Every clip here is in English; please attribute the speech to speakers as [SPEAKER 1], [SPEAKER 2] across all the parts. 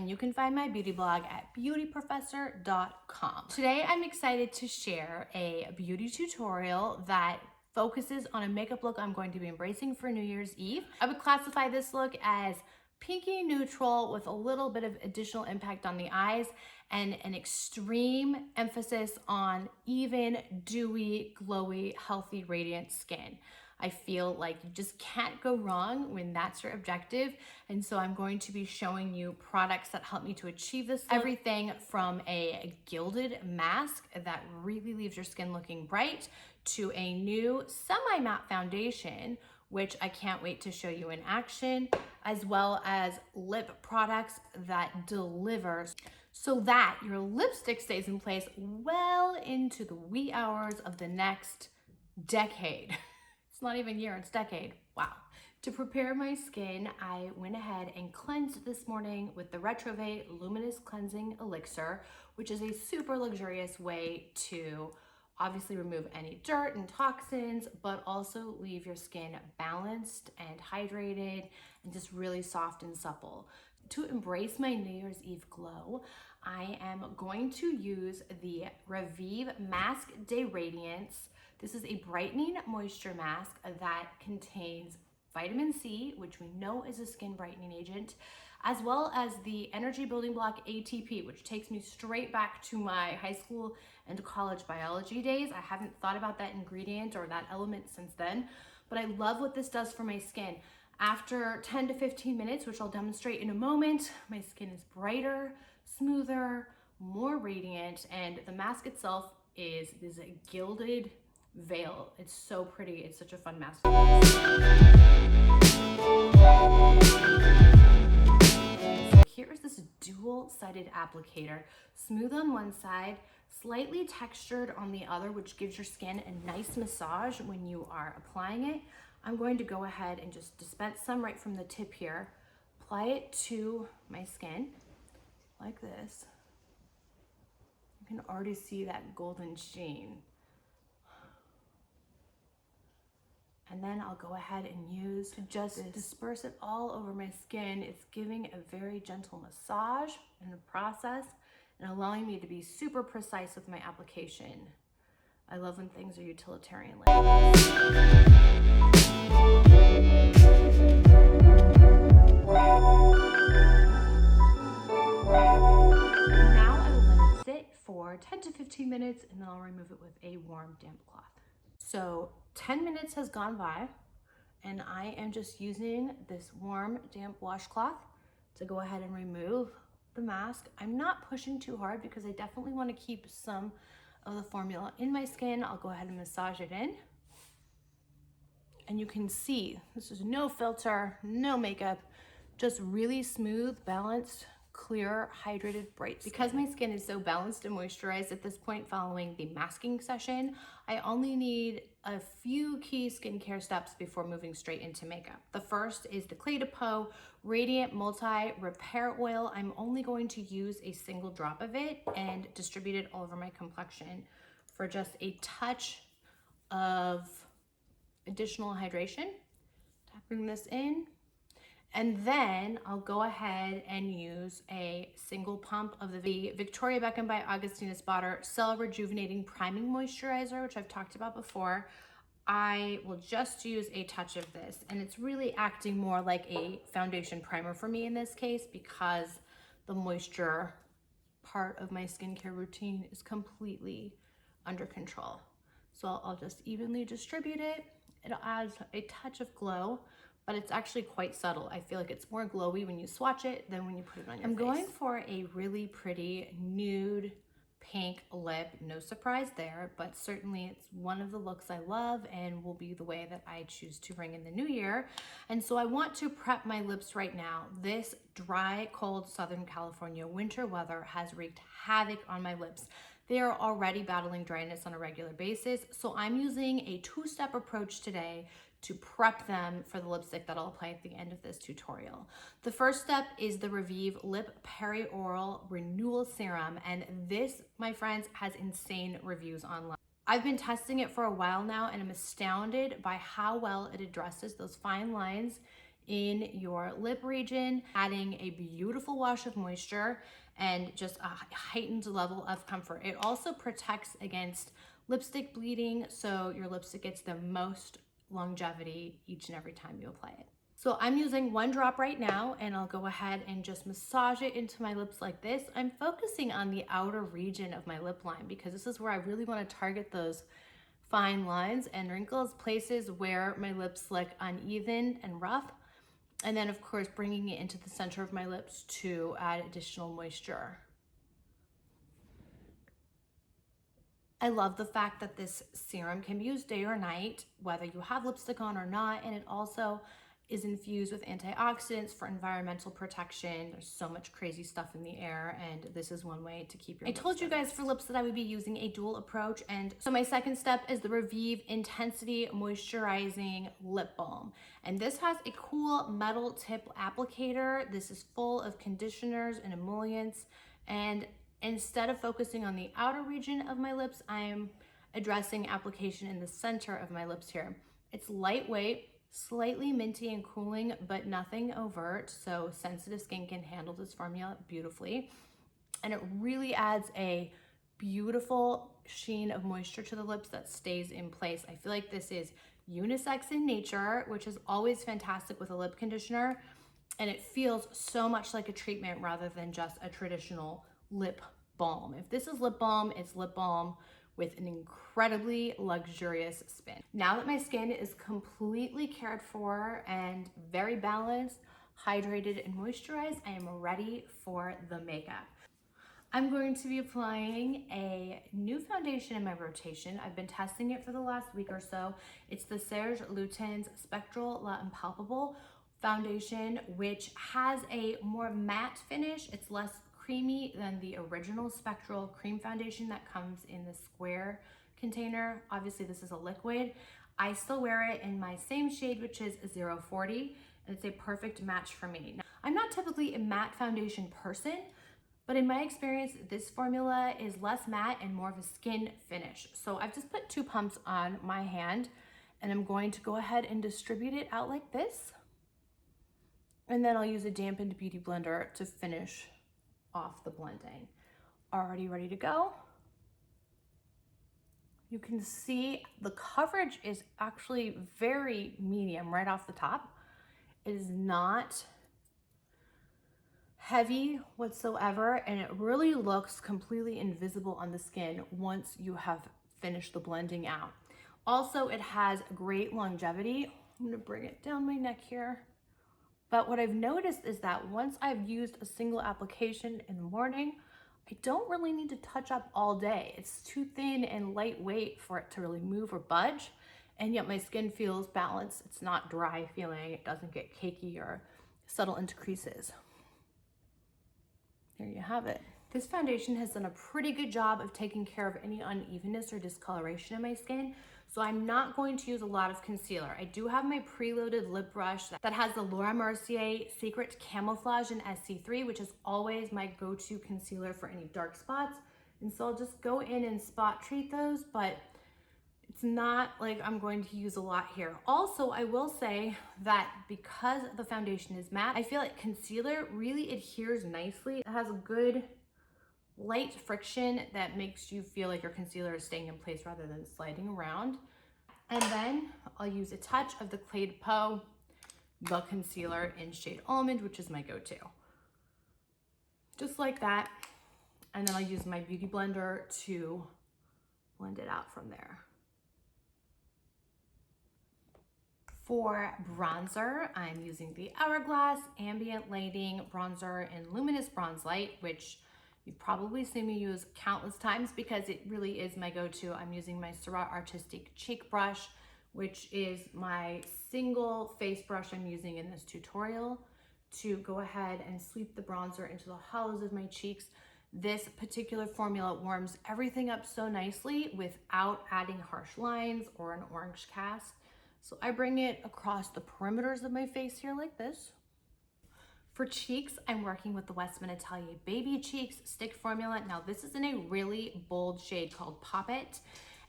[SPEAKER 1] and you can find my beauty blog at beautyprofessor.com. Today, I'm excited to share a beauty tutorial that focuses on a makeup look I'm going to be embracing for New Year's Eve. I would classify this look as pinky neutral with a little bit of additional impact on the eyes and an extreme emphasis on even, dewy, glowy, healthy, radiant skin. I feel like you just can't go wrong when that's your objective. And so I'm going to be showing you products that help me to achieve this look. Everything from a gilded mask that really leaves your skin looking bright to a new semi-matte foundation, which I can't wait to show you in action, as well as lip products that deliver so that your lipstick stays in place well into the wee hours of the next decade. It's not even year, it's decade. Wow. To prepare my skin, I went ahead and cleansed this morning with the ReViVe Luminous Cleansing Elixir, which is a super luxurious way to obviously remove any dirt and toxins, but also leave your skin balanced and hydrated and just really soft and supple. To embrace my New Year's Eve glow, I am going to use the ReViVe Mask Day Radiance. This is a brightening moisture mask that contains vitamin C, which we know is a skin brightening agent, as well as the energy building block ATP, which takes me straight back to my high school and college biology days. I haven't thought about that ingredient or that element since then, but I love what this does for my skin. After 10 to 15 minutes, which I'll demonstrate in a moment, my skin is brighter, smoother, more radiant, and the mask itself is a gilded veil. It's so pretty. It's such a fun mask. Here is this dual-sided applicator, smooth on one side, slightly textured on the other, which gives your skin a nice massage when you are applying it. I'm going to go ahead and just dispense some right from the tip here, apply it to my skin like this. You can already see that golden sheen. And then I'll go ahead and use to just disperse it all over my skin. It's giving a very gentle massage in the process and allowing me to be super precise with my application. I love when things are utilitarian like this. Now I will let it sit for 10 to 15 minutes and then I'll remove it with a warm, damp cloth. So 10 minutes has gone by and I am just using this warm, damp washcloth to go ahead and remove the mask. I'm not pushing too hard because I definitely want to keep some of the formula in my skin. I'll go ahead and massage it in. And you can see this is no filter, no makeup, just really smooth, balanced, clear, hydrated, bright skin. Because my skin is so balanced and moisturized at this point following the masking session, I only need a few key skincare steps before moving straight into makeup. The first is the Clé de Peau Radiant Multi Repair Oil. I'm only going to use a single drop of it and distribute it all over my complexion for just a touch of additional hydration. Tapping this in. And then I'll go ahead and use a single pump of the Victoria Beckham by Augustina Spotter Cell Rejuvenating Priming Moisturizer, which I've talked about before. I will just use a touch of this, and it's really acting more like a foundation primer for me in this case because the moisture part of my skincare routine is completely under control. So I'll just evenly distribute it. It'll add a touch of glow, but it's actually quite subtle. I feel like it's more glowy when you swatch it than when you put it on your face. I'm going for a really pretty nude pink lip. No surprise there, but certainly it's one of the looks I love and will be the way that I choose to bring in the new year. And so I want to prep my lips right now. This dry, cold Southern California winter weather has wreaked havoc on my lips. They are already battling dryness on a regular basis, so I'm using a two-step approach today to prep them for the lipstick that I'll apply at the end of this tutorial. The first step is the ReViVe Lip Perioral Renewal Serum, and this, my friends, has insane reviews online. I've been testing it for a while now, and I'm astounded by how well it addresses those fine lines in your lip region, adding a beautiful wash of moisture and just a heightened level of comfort. It also protects against lipstick bleeding, so your lipstick gets the most longevity each and every time you apply it. So I'm using 1 drop right now, and I'll go ahead and just massage it into my lips like this. I'm focusing on the outer region of my lip line because this is where I really want to target those fine lines and wrinkles, places where my lips look uneven and rough. And then of course, bringing it into the center of my lips to add additional moisture. I love the fact that this serum can be used day or night, whether you have lipstick on or not, and it also is infused with antioxidants for environmental protection. There's so much crazy stuff in the air, and this is one way to keep your lips. I told you guys for lips that I would be using a dual approach, and so my second step is the ReViVe Intensity Moisturizing Lip Balm. And this has a cool metal tip applicator. This is full of conditioners and emollients, and instead of focusing on the outer region of my lips, I'm addressing application in the center of my lips here. It's lightweight, slightly minty and cooling, but nothing overt, so sensitive skin can handle this formula beautifully. And it really adds a beautiful sheen of moisture to the lips that stays in place. I feel like this is unisex in nature, which is always fantastic with a lip conditioner, and it feels so much like a treatment rather than just a traditional lip balm. If this is lip balm, it's lip balm with an incredibly luxurious spin. Now that my skin is completely cared for and very balanced, hydrated, and moisturized, I am ready for the makeup. I'm going to be applying a new foundation in my rotation. I've been testing it for the last week or so. It's the Serge Lutens Spectral La Impalpable foundation, which has a more matte finish. It's less creamy than the original Spectral cream foundation that comes in the square container. Obviously this is a liquid. I still wear it in my same shade, which is 040, and it's a perfect match for me. Now, I'm not typically a matte foundation person, but in my experience, this formula is less matte and more of a skin finish. So I've just put 2 pumps on my hand, and I'm going to go ahead and distribute it out like this. And then I'll use a dampened beauty blender to finish off the blending. Already ready to go. You can see the coverage is actually very medium right off the top. It is not heavy whatsoever, and it really looks completely invisible on the skin once you have finished the blending out. Also, it has great longevity. I'm gonna bring it down my neck here. But what I've noticed is that once I've used a single application in the morning, I don't really need to touch up all day. It's too thin and lightweight for it to really move or budge, and yet my skin feels balanced. It's not dry feeling, it doesn't get cakey or settle into creases. There you have it. This foundation has done a pretty good job of taking care of any unevenness or discoloration in my skin, so I'm not going to use a lot of concealer. I do have my preloaded lip brush that has the Laura Mercier Secret Camouflage in SC3, which is always my go-to concealer for any dark spots. And so I'll just go in and spot treat those, but it's not like I'm going to use a lot here. Also, I will say that because the foundation is matte, I feel like concealer really adheres nicely. It has a good light friction that makes you feel like your concealer is staying in place rather than sliding around. And then I'll use a touch of the Clé de Peau, the concealer in shade Almond, which is my go-to. Just like that. And then I'll use my beauty blender to blend it out from there. For bronzer, I'm using the Hourglass Ambient Lighting Bronzer in Luminous Bronze Light, which you've probably seen me use countless times because it really is my go-to. I'm using my Surratt Artistic Cheek Brush, which is my single face brush I'm using in this tutorial to go ahead and sweep the bronzer into the hollows of my cheeks. This particular formula warms everything up so nicely without adding harsh lines or an orange cast. So I bring it across the perimeters of my face here like this. For cheeks, I'm working with the Westman Atelier Baby Cheeks Stick Formula. Now this is in a really bold shade called Pop It.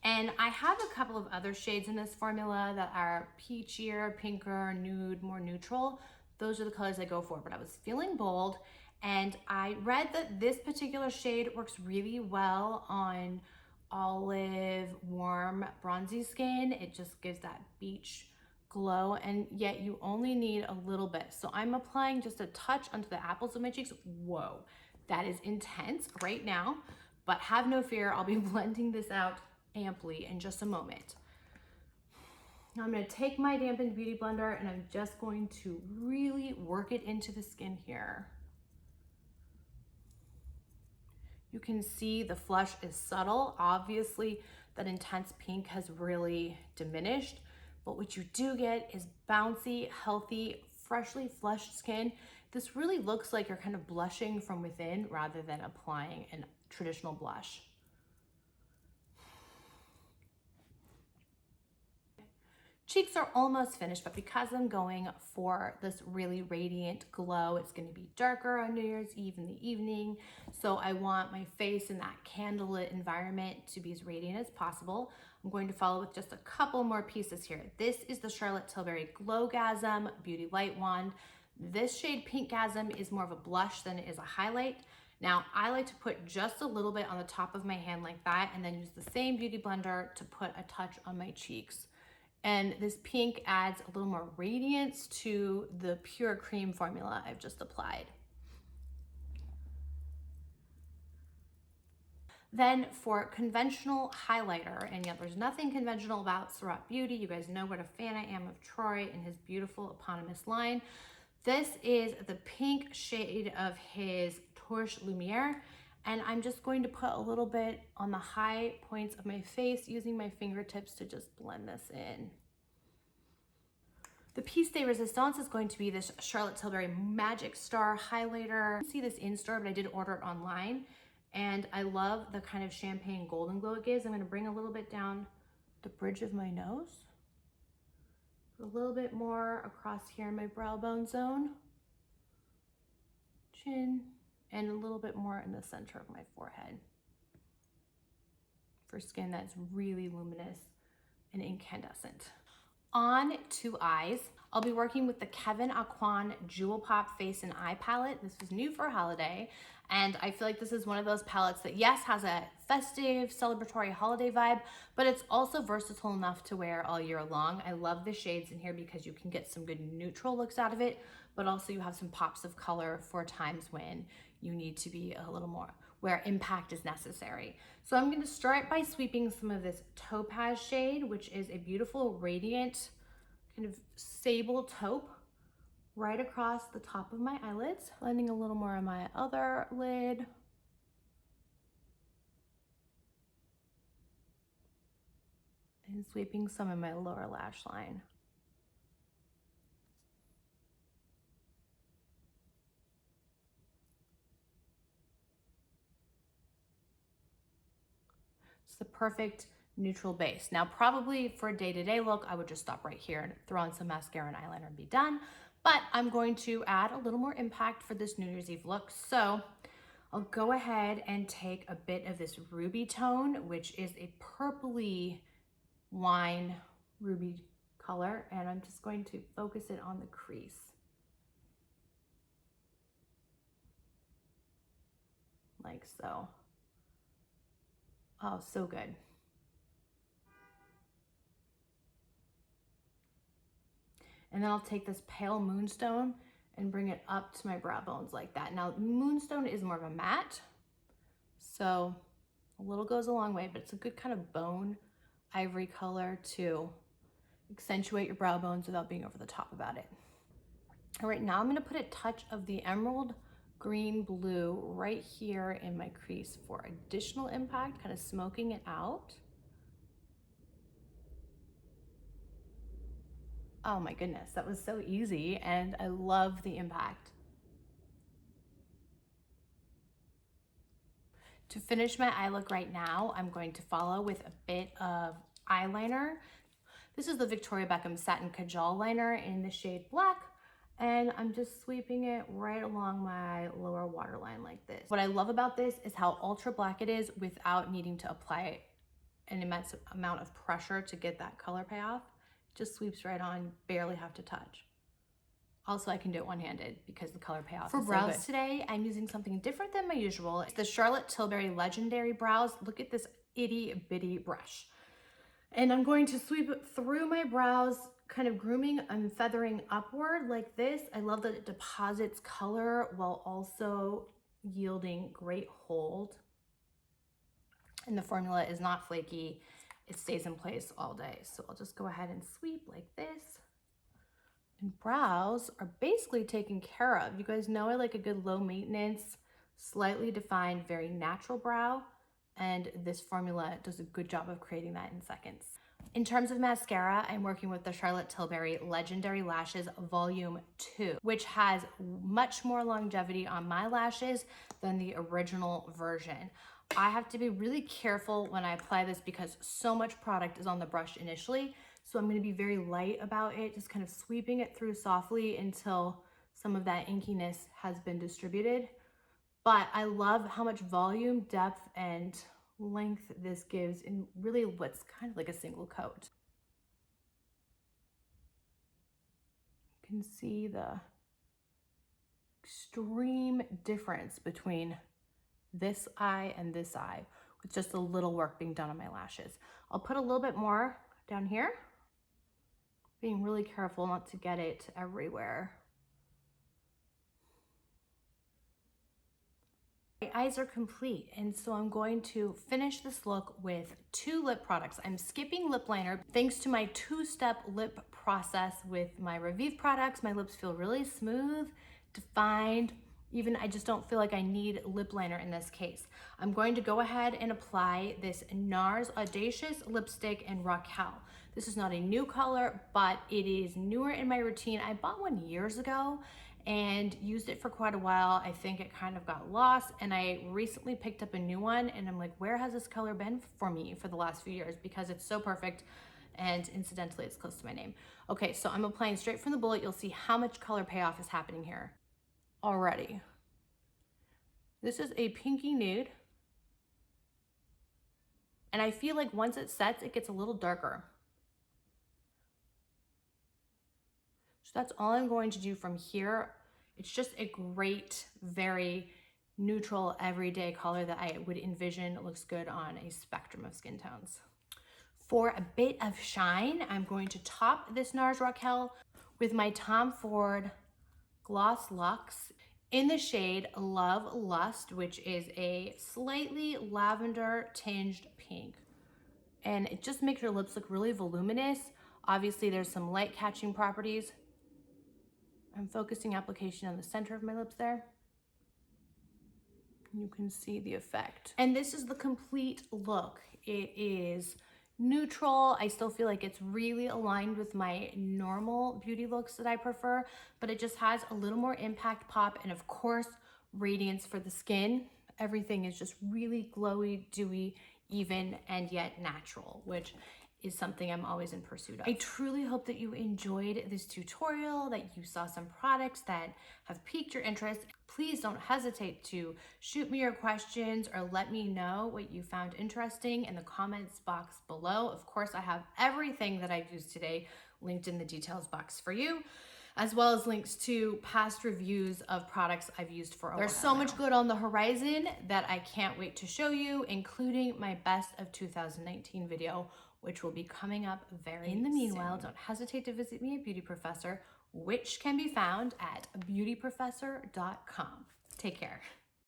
[SPEAKER 1] And I have a couple of other shades in this formula that are peachier, pinker, nude, more neutral. Those are the colors I go for, but I was feeling bold, and I read that this particular shade works really well on olive, warm, bronzy skin. It just gives that beach glow, and yet you only need a little bit. So I'm applying just a touch onto the apples of my cheeks. Whoa, that is intense right now, but have no fear, I'll be blending this out amply in just a moment. Now I'm going to take my dampened beauty blender and I'm just going to really work it into the skin here. You can see the flush is subtle. Obviously, that intense pink has really diminished, but what you do get is bouncy, healthy, freshly flushed skin. This really looks like you're kind of blushing from within rather than applying a traditional blush. Cheeks are almost finished, but because I'm going for this really radiant glow, it's going to be darker on New Year's Eve in the evening. So I want my face in that candlelit environment to be as radiant as possible. I'm going to follow with just a couple more pieces here. This is the Charlotte Tilbury Glowgasm Beauty Light Wand. This shade Pinkgasm is more of a blush than it is a highlight. Now, I like to put just a little bit on the top of my hand like that, and then use the same beauty blender to put a touch on my cheeks. And this pink adds a little more radiance to the pure cream formula I've just applied. Then for conventional highlighter, and yet there's nothing conventional about Surratt Beauty. You guys know what a fan I am of Troy and his beautiful eponymous line. This is the pink shade of his Torche Lumiere, and I'm just going to put a little bit on the high points of my face using my fingertips to just blend this in. The piece de resistance is going to be this Charlotte Tilbury Magic Star highlighter. You can see this in store, but I did order it online, and I love the kind of champagne golden glow it gives. I'm going to bring a little bit down the bridge of my nose, a little bit more across here in my brow bone zone, chin, and a little bit more in the center of my forehead for skin that's really luminous and incandescent. On to eyes, I'll be working with the Kevyn Aucoin Jewel Pop Face and Eye Palette. This is new for holiday, and I feel like this is one of those palettes that, yes, has a festive, celebratory holiday vibe, but it's also versatile enough to wear all year long. I love the shades in here because you can get some good neutral looks out of it, but also you have some pops of color for times when you need to be a little more, where impact is necessary. So I'm going to start by sweeping some of this topaz shade, which is a beautiful radiant kind of sable taupe, right across the top of my eyelids, blending a little more on my other lid. And sweeping some in my lower lash line. It's the perfect neutral base. Now, probably for a day-to-day look, I would just stop right here and throw on some mascara and eyeliner and be done. But I'm going to add a little more impact for this New Year's Eve look. So I'll go ahead and take a bit of this ruby tone, which is a purpley wine ruby color, and I'm just going to focus it on the crease. Like so. Oh, so good. And then I'll take this pale moonstone and bring it up to my brow bones like that. Now, moonstone is more of a matte, so a little goes a long way, but it's a good kind of bone ivory color to accentuate your brow bones without being over the top about it. All right, now I'm gonna put a touch of the emerald green blue right here in my crease for additional impact, kind of smoking it out. Oh my goodness, that was so easy, and I love the impact. To finish my eye look right now, I'm going to follow with a bit of eyeliner. This is the Victoria Beckham Satin Kajal liner in the shade Black, and I'm just sweeping it right along my lower waterline like this. What I love about this is how ultra black it is without needing to apply an immense amount of pressure to get that color payoff. It just sweeps right on, barely have to touch. Also, I can do it one-handed because the color payoff is so good. For brows today, I'm using something different than my usual. It's the Charlotte Tilbury Legendary Brows. Look at this itty bitty brush. And I'm going to sweep it through my brows, kind of grooming and feathering upward like this. I love that it deposits color while also yielding great hold. And the formula is not flaky. It stays in place all day. So I'll just go ahead and sweep like this. And brows are basically taken care of. You guys know I like a good low maintenance, slightly defined, very natural brow. And this formula does a good job of creating that in seconds. In terms of mascara, I'm working with the Charlotte Tilbury Legendary Lashes Volume 2, which has much more longevity on my lashes than the original version. I have to be really careful when I apply this because so much product is on the brush initially. So I'm gonna be very light about it, just kind of sweeping it through softly until some of that inkiness has been distributed. But I love how much volume, depth, and length this gives in really what's kind of like a single coat. You can see the extreme difference between this eye and this eye with just a little work being done on my lashes. I'll put a little bit more down here, being really careful not to get it everywhere. My eyes are complete, and so I'm going to finish this look with 2 lip products. I'm skipping lip liner thanks to my 2-step lip process with my ReViVe products. My lips feel really smooth, defined. Even I just don't feel like I need lip liner in this case. I'm going to go ahead and apply this NARS Audacious Lipstick in Raquel. This is not a new color, but it is newer in my routine. I bought one years ago and used it for quite a while. I think it kind of got lost, and I recently picked up a new one, and I'm like, where has this color been for me for the last few years? Because it's so perfect, and incidentally, it's close to my name. Okay, so I'm applying straight from the bullet. You'll see how much color payoff is happening here already. This is a pinky nude, and I feel like once it sets, it gets a little darker. So that's all I'm going to do from here. It's just a great, very neutral, everyday color that I would envision looks good on a spectrum of skin tones. For a bit of shine, I'm going to top this NARS Raquel with my Tom Ford Gloss Luxe in the shade Love Lust, which is a slightly lavender tinged pink. And it just makes your lips look really voluminous. Obviously, there's some light catching properties. I'm focusing application on the center of my lips there. You can see the effect. And this is the complete look. It is neutral. I still feel like it's really aligned with my normal beauty looks that I prefer, but it just has a little more impact, pop, and of course, radiance for the skin. Everything is just really glowy, dewy, even, and yet natural, which is something I'm always in pursuit of. I truly hope that you enjoyed this tutorial, that you saw some products that have piqued your interest. Please don't hesitate to shoot me your questions or let me know what you found interesting in the comments box below. Of course, I have everything that I've used today linked in the details box for you, as well as links to past reviews of products I've used for a while. There's so much good on the horizon that I can't wait to show you, including my best of 2019 video, which will be coming up very soon. In the meanwhile, don't hesitate to visit me at Beauty Professor, which can be found at beautyprofessor.com. Take care.